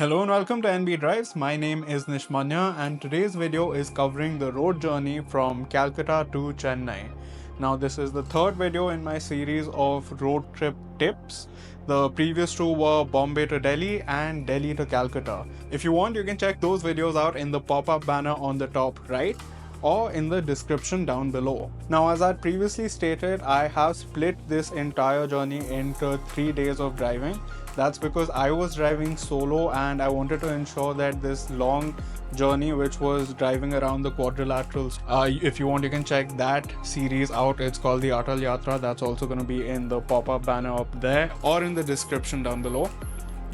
Hello and welcome to NB Drives. My name is Nishmanya and today's video is covering the road journey from Calcutta to Chennai. Now this is the third video in my series of road trip tips. The previous two were Bombay to Delhi and Delhi to Calcutta. If you want, you can check those videos out in the pop-up banner on the top right or in the description down below. Now, as I previously stated, I have split this entire journey into 3 days of driving. That's because I was driving solo and I wanted to ensure that this long journey, which was driving around the quadrilaterals, if you want, you can check that series out. It's called the Atal Yatra. That's also going to be in the pop-up banner up there or in the description down below.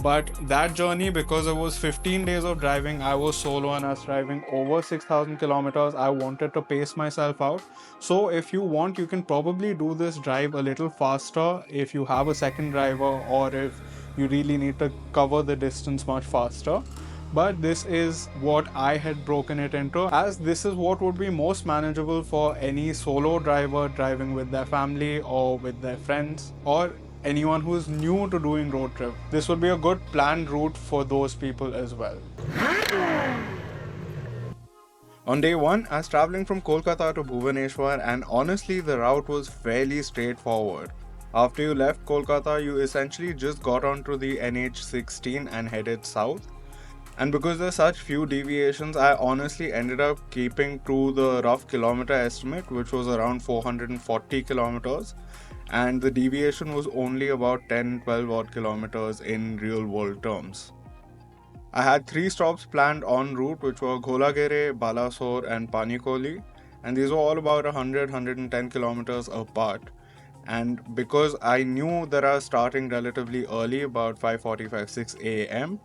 But that journey, because it was 15 days of driving, I was solo and I was driving over 6,000 kilometers. I wanted to pace myself out. So if you want, you can probably do this drive a little faster if you have a second driver or if you really need to cover the distance much faster. But this is what I had broken it into, as this is what would be most manageable for any solo driver driving with their family or with their friends or anyone who is new to doing road trip. This would be a good planned route for those people as well. On day one, I was traveling from Kolkata to Bhubaneswar, and honestly the route was fairly straightforward. After you left Kolkata, you essentially just got onto the NH16 and headed south. And because there's such few deviations, I honestly ended up keeping to the rough kilometer estimate, which was around 440 kilometers. And the deviation was only about 10-12 odd kilometers in real world terms. I had 3 stops planned en route, which were Gholagere, Balasore and Panikoli, and these were all about 100-110 kilometers apart. And because I knew that I was starting relatively early, about 5:45-6 a.m.,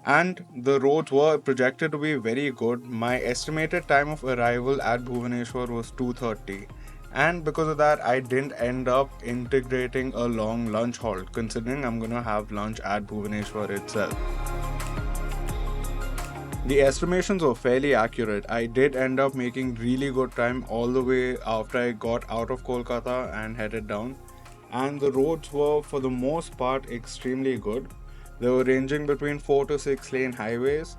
and the roads were projected to be very good, my estimated time of arrival at Bhubaneswar was 2:30. And because of that, I didn't end up integrating a long lunch halt, considering I'm gonna have lunch at Bhubaneswar itself. The estimations were fairly accurate. I did end up making really good time all the way after I got out of Kolkata and headed down. And the roads were, for the most part, extremely good. They were ranging between 4 to 6 lane highways.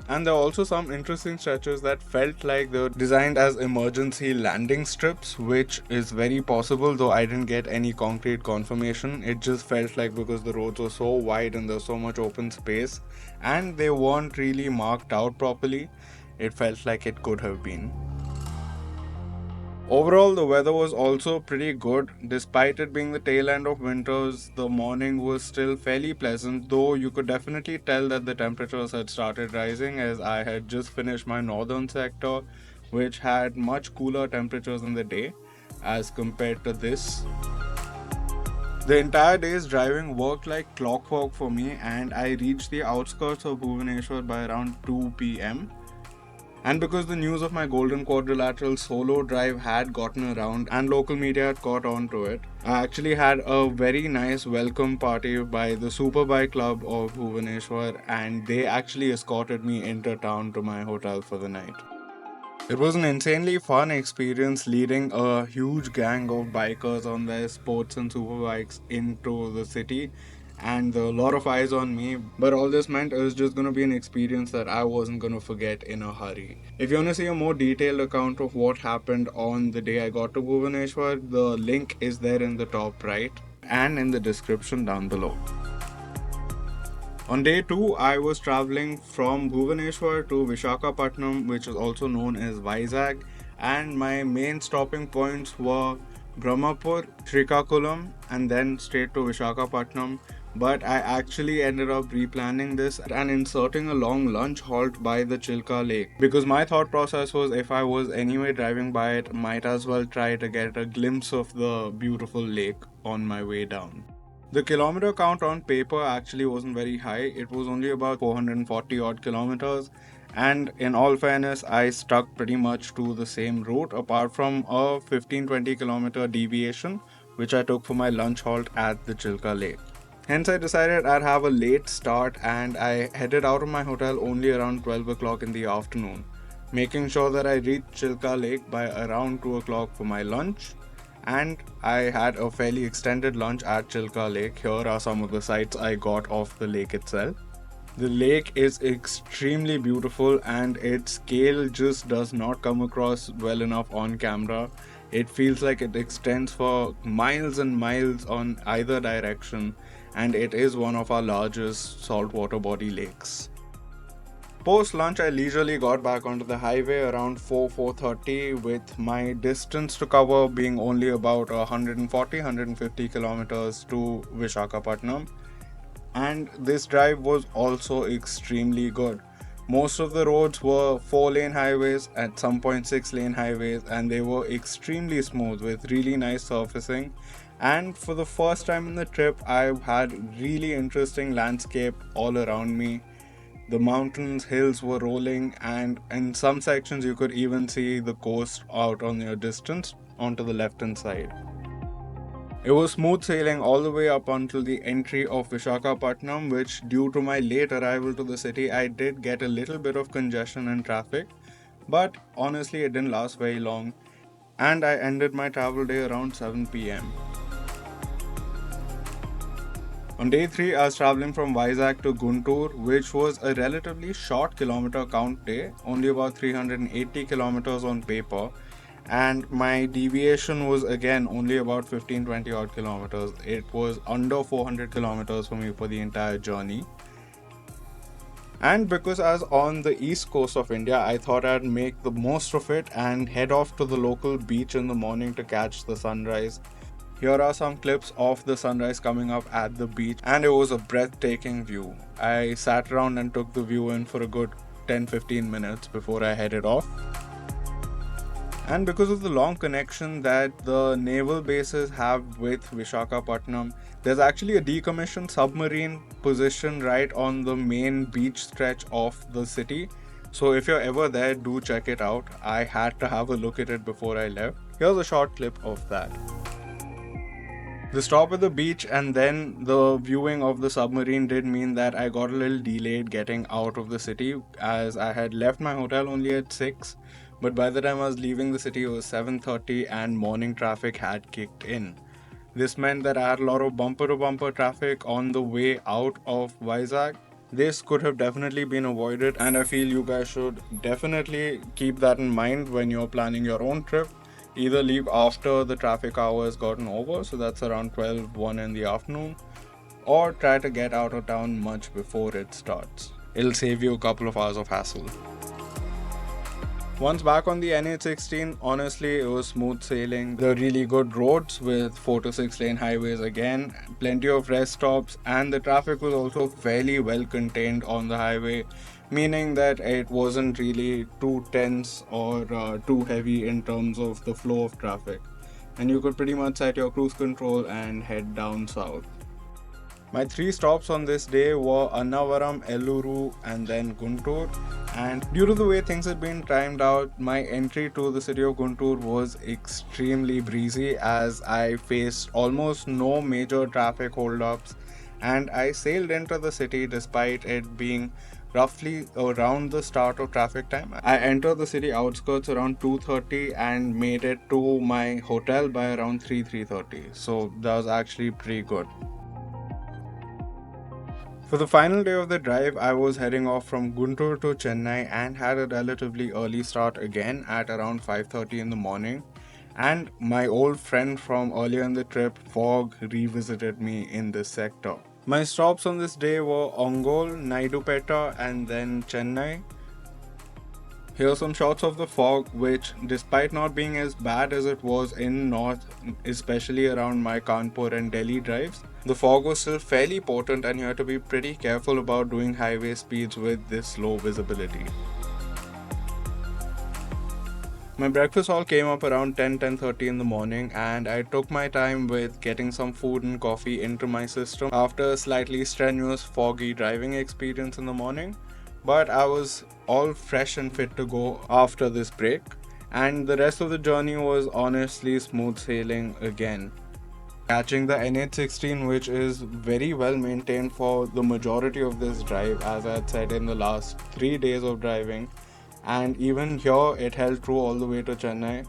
And there are also some interesting stretches that felt like they were designed as emergency landing strips, which is very possible, though I didn't get any concrete confirmation. It just felt like because the roads were so wide and there's so much open space and they weren't really marked out properly, it felt like it could have been. Overall, the weather was also pretty good. Despite it being the tail end of winters, the morning was still fairly pleasant, though you could definitely tell that the temperatures had started rising as I had just finished my northern sector, which had much cooler temperatures in the day as compared to this. The entire day's driving worked like clockwork for me, and I reached the outskirts of Bhubaneswar by around 2 pm. And because the news of my Golden Quadrilateral solo drive had gotten around and local media had caught on to it, I actually had a very nice welcome party by the Superbike Club of Bhubaneswar, and they actually escorted me into town to my hotel for the night. It was an insanely fun experience leading a huge gang of bikers on their sports and superbikes into the city, and a lot of eyes on me. But all this meant it was just going to be an experience that I wasn't going to forget in a hurry. If you want to see a more detailed account of what happened on the day I got to Bhubaneswar, the link is there in the top right and in the description down below. On day 2, I was traveling from Bhubaneswar to Vishakhapatnam, which is also known as Vizag, and my main stopping points were Brahmapur, Srikakulam, and then straight to Vishakhapatnam. But I actually ended up replanning this and inserting a long lunch halt by the Chilka Lake, because my thought process was if I was anyway driving by it, might as well try to get a glimpse of the beautiful lake on my way down. The kilometer count on paper actually wasn't very high. It was only about 440 odd kilometers. And in all fairness, I stuck pretty much to the same route apart from a 15-20 kilometer deviation, which I took for my lunch halt at the Chilka Lake. Hence, I decided I'd have a late start and I headed out of my hotel only around 12 o'clock in the afternoon, making sure that I reached Chilka Lake by around 2 o'clock for my lunch. And I had a fairly extended lunch at Chilka Lake. Here are some of the sights I got off the lake itself. The lake is extremely beautiful and its scale just does not come across well enough on camera. It feels like it extends for miles and miles on either direction, and it is one of our largest saltwater body lakes. Post lunch, I leisurely got back onto the highway around 4:30, with my distance to cover being only about 140 kilometers to Vishakhapatnam. And this drive was also extremely good. Most of the roads were 4-lane highways, at some point 6-lane highways, and they were extremely smooth with really nice surfacing. And for the first time in the trip, I had really interesting landscape all around me. The mountains, hills were rolling, and in some sections you could even see the coast out on your distance onto the left hand side. It was smooth sailing all the way up until the entry of Vishakhapatnam, which, due to my late arrival to the city, I did get a little bit of congestion and traffic. But honestly, it didn't last very long, and I ended my travel day around 7 pm. On day 3, I was traveling from Vizag to Guntur, which was a relatively short kilometer count day, only about 380 kilometers on paper, and my deviation was again only about 15-20 odd kilometers. It was under 400 kilometers for me for the entire journey. And because I was on the east coast of India, I thought I'd make the most of it and head off to the local beach in the morning to catch the sunrise. Here are some clips of the sunrise coming up at the beach, and it was a breathtaking view. I sat around and took the view in for a good 10-15 minutes before I headed off. And because of the long connection that the naval bases have with Vishakhapatnam, there's actually a decommissioned submarine positioned right on the main beach stretch of the city. So if you're ever there, do check it out. I had to have a look at it before I left. Here's a short clip of that. The stop at the beach and then the viewing of the submarine did mean that I got a little delayed getting out of the city, as I had left my hotel only at 6, but by the time I was leaving the city it was 7:30 and morning traffic had kicked in. This meant that I had a lot of bumper to bumper traffic on the way out of Vizag. This could have definitely been avoided, and I feel you guys should definitely keep that in mind when you're planning your own trip. Either leave after the traffic hour has gotten over, so that's around 12-1 in the afternoon, or try to get out of town much before it starts. It'll save you a couple of hours of hassle. Once back on the NH16, honestly, it was smooth sailing. There were really good roads with 4 to 6 lane highways again, plenty of rest stops, and the traffic was also fairly well contained on the highway, meaning that it wasn't really too tense or too heavy in terms of the flow of traffic. And you could pretty much set your cruise control and head down south. My 3 stops on this day were Annavaram, Elluru, and then Guntur. And due to the way things had been timed out, my entry to the city of Guntur was extremely breezy, as I faced almost no major traffic holdups, and I sailed into the city despite it being roughly around the start of traffic time. I entered the city outskirts around 2:30 and made it to my hotel by around 3:30. So that was actually pretty good. For the final day of the drive, I was heading off from Guntur to Chennai and had a relatively early start again at around 5:30 in the morning. And my old friend from earlier in the trip, Fog, revisited me in this sector. My stops on this day were Ongole, Naidupeta, and then Chennai. Here are some shots of the fog, which, despite not being as bad as it was in north, especially around my Kanpur and Delhi drives, the fog was still fairly potent and you had to be pretty careful about doing highway speeds with this low visibility. My breakfast all came up around 10:30 in the morning, and I took my time with getting some food and coffee into my system after a slightly strenuous foggy driving experience in the morning. But I was all fresh and fit to go after this break, and the rest of the journey was honestly smooth sailing again. Catching the NH16, which is very well maintained for the majority of this drive, as I had said in the last 3 days of driving, and even here it held true all the way to Chennai.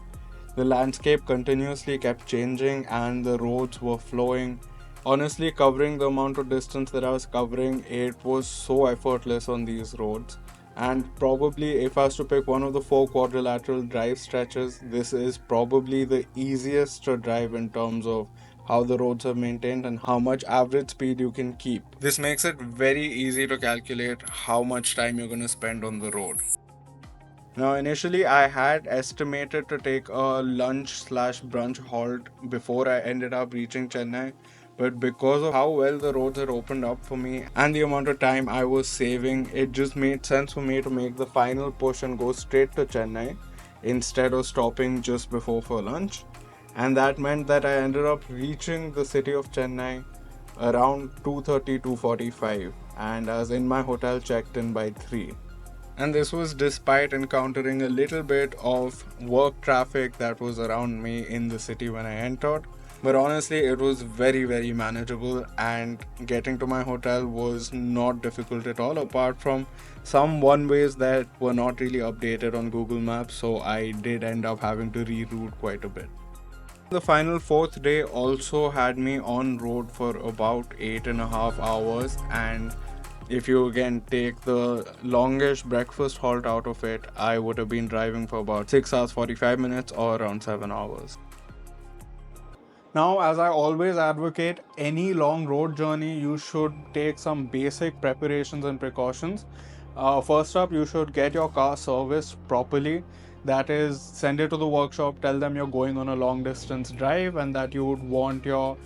The landscape continuously kept changing and the roads were flowing. Honestly, covering the amount of distance that I was covering, it was so effortless on these roads. And probably, if I was to pick one of the four quadrilateral drive stretches, this is probably the easiest to drive in terms of how the roads are maintained and how much average speed you can keep. This makes it very easy to calculate how much time you're going to spend on the road. Now, initially, I had estimated to take a lunch slash brunch halt before I ended up reaching Chennai, but because of how well the roads had opened up for me and the amount of time I was saving, it just made sense for me to make the final push and go straight to Chennai instead of stopping just before for lunch. And that meant that I ended up reaching the city of Chennai around 2:30, 2:45, and I was in my hotel checked in by 3. And this was despite encountering a little bit of work traffic that was around me in the city when I entered. But honestly, it was very, very manageable, and getting to my hotel was not difficult at all, apart from some one ways that were not really updated on Google Maps. So I did end up having to reroute quite a bit. The final fourth day also had me on road for about 8.5 hours, and if you again take the longest breakfast halt out of it, I would have been driving for about 6 hours 45 minutes or around 7 hours. Now, as I always advocate, any long road journey, you should take some basic preparations and precautions. First up, you should get your car serviced properly. That is, send it to the workshop, tell them you're going on a long distance drive and that you would want your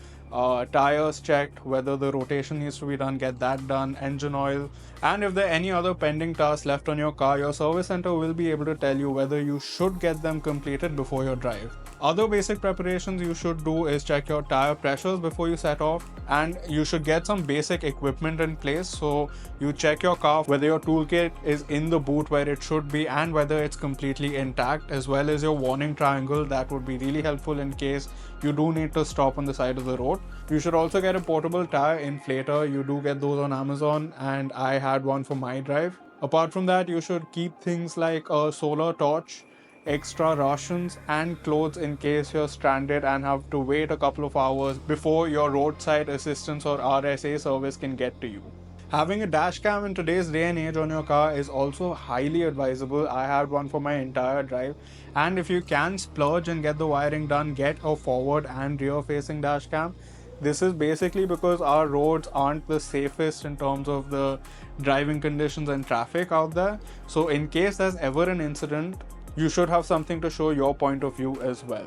tires checked, whether the rotation needs to be done, get that done, engine oil. And if there are any other pending tasks left on your car, your service center will be able to tell you whether you should get them completed before your drive. Other basic preparations you should do is check your tire pressures before you set off, and you should get some basic equipment in place. So you check your car whether your toolkit is in the boot where it should be and whether it's completely intact, as well as your warning triangle. That would be really helpful in case you do need to stop on the side of the road. You should also get a portable tire inflator. You do get those on Amazon, and I had one for my drive. Apart from that, you should keep things like a solar torch, extra rations, and clothes in case you're stranded and have to wait a couple of hours before your roadside assistance or RSA service can get to you. Having a dash cam in today's day and age on your car is also highly advisable. I had one for my entire drive, and if you can splurge and get the wiring done, get a forward and rear facing dash cam. This is basically because our roads aren't the safest in terms of the driving conditions and traffic out there. So in case there's ever an incident, you should have something to show your point of view as well.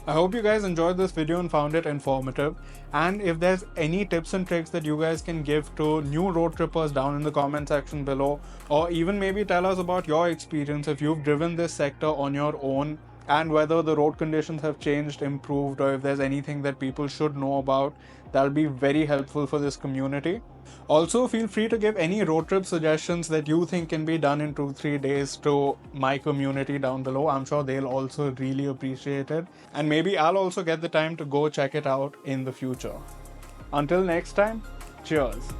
I hope you guys enjoyed this video and found it informative. And if there's any tips and tricks that you guys can give to new road trippers, down in the comment section below, or even maybe tell us about your experience if you've driven this sector on your own and whether the road conditions have changed, improved, or if there's anything that people should know about, that'll be very helpful for this community. Also, feel free to give any road trip suggestions that you think can be done in 2-3 days to my community down below. I'm sure they'll also really appreciate it, and maybe I'll also get the time to go check it out in the future. Until next time, cheers.